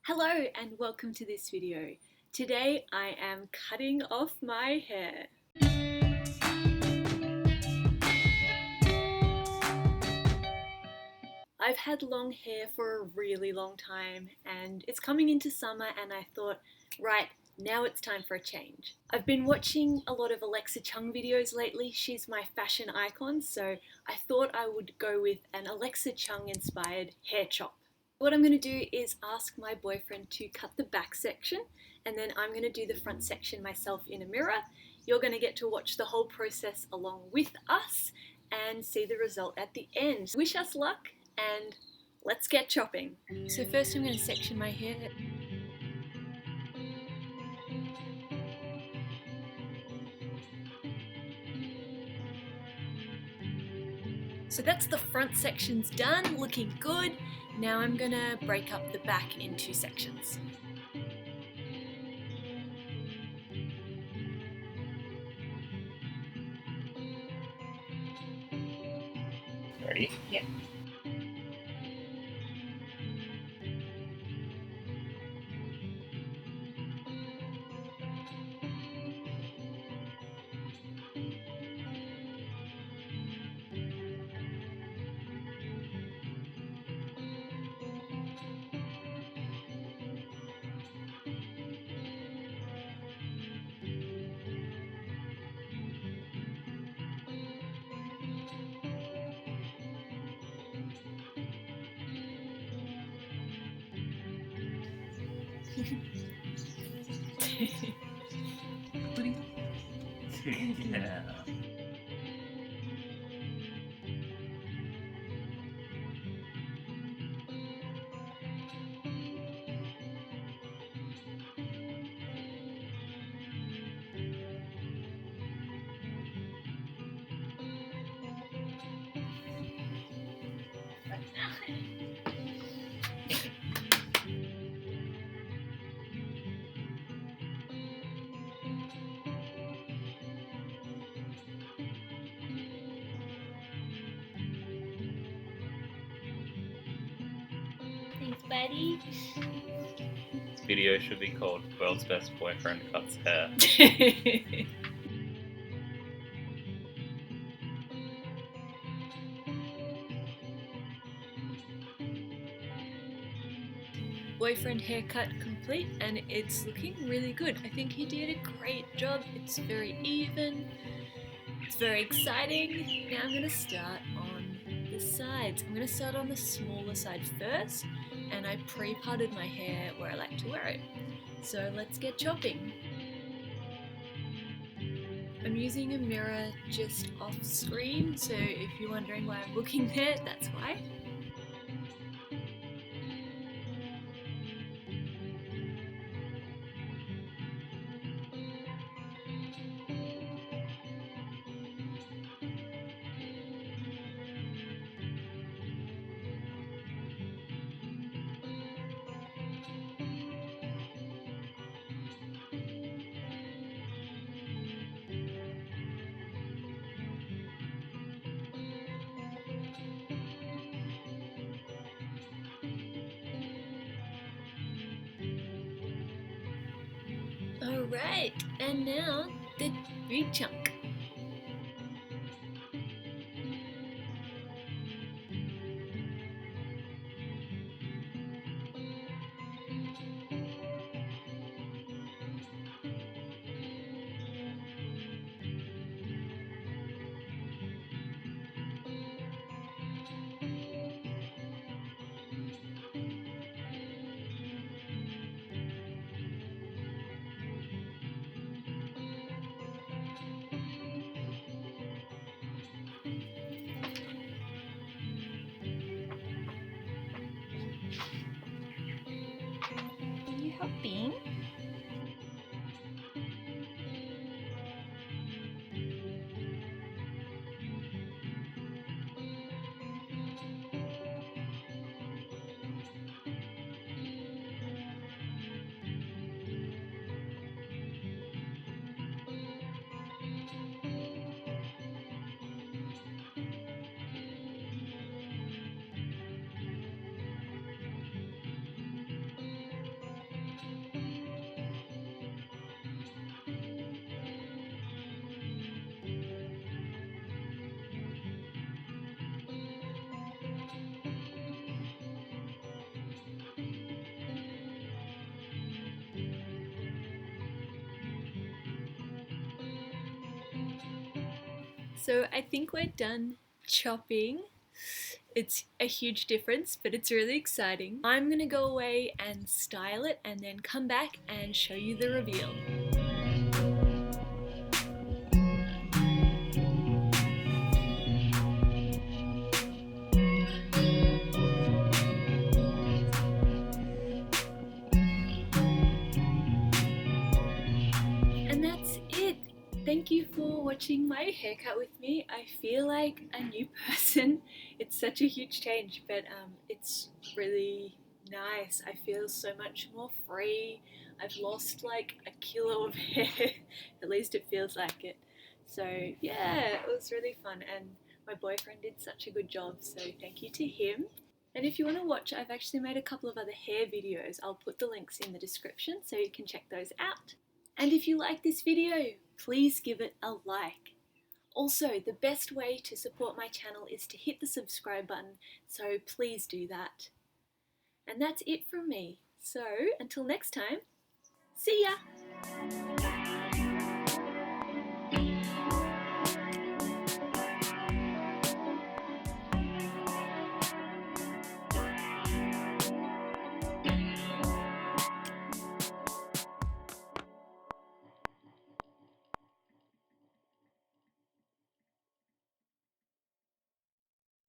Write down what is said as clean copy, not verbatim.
Hello and welcome to this video. Today I am cutting off my hair. I've had long hair for a really long time and it's coming into summer and I thought, right, now it's time for a change. I've been watching a lot of Chung videos lately. She's my fashion icon, so I thought I would go with an Chung inspired hair chop. What I'm going to do is ask my boyfriend to cut the back section and then I'm going to do the front section myself in a mirror. You're going to get to watch the whole process along with us and see the result at the end. Wish us luck and let's get chopping. So first I'm going to section my hair. So that's the front sections done, looking good. Now I'm going to break up the back into sections. Ready? Yeah. Yeah. Thanks, buddy. This video should be called World's Best Boyfriend Cuts Hair. Boyfriend haircut complete and it's looking really good. I think he did a great job. It's very even. It's very exciting. Now I'm going to start on the sides. I'm going to start on the smaller side first and I pre-parted my hair where I like to wear it. So let's get chopping. I'm using a mirror just off screen, so if you're wondering why I'm looking there, that's why. Alright, and now the big chunk. Are you helping? So I think we're done chopping. It's a huge difference, but it's really exciting. I'm gonna go away and style it and then come back and show you the reveal. And that's it. Thank you for watching my haircut with me. I feel like a new person. It's such a huge change, but it's really nice. I feel so much more free. I've lost like a kilo of hair. At least it feels like it. So yeah, it was really fun, and my boyfriend did such a good job, so thank you to him. And if you want to watch, I've actually made a couple of other hair videos. I'll put the links in the description so you can check those out. And if you like this video, please give it a like. Also, the best way to support my channel is to hit the subscribe button, so please do that. And that's it from me. So, until next time, see ya!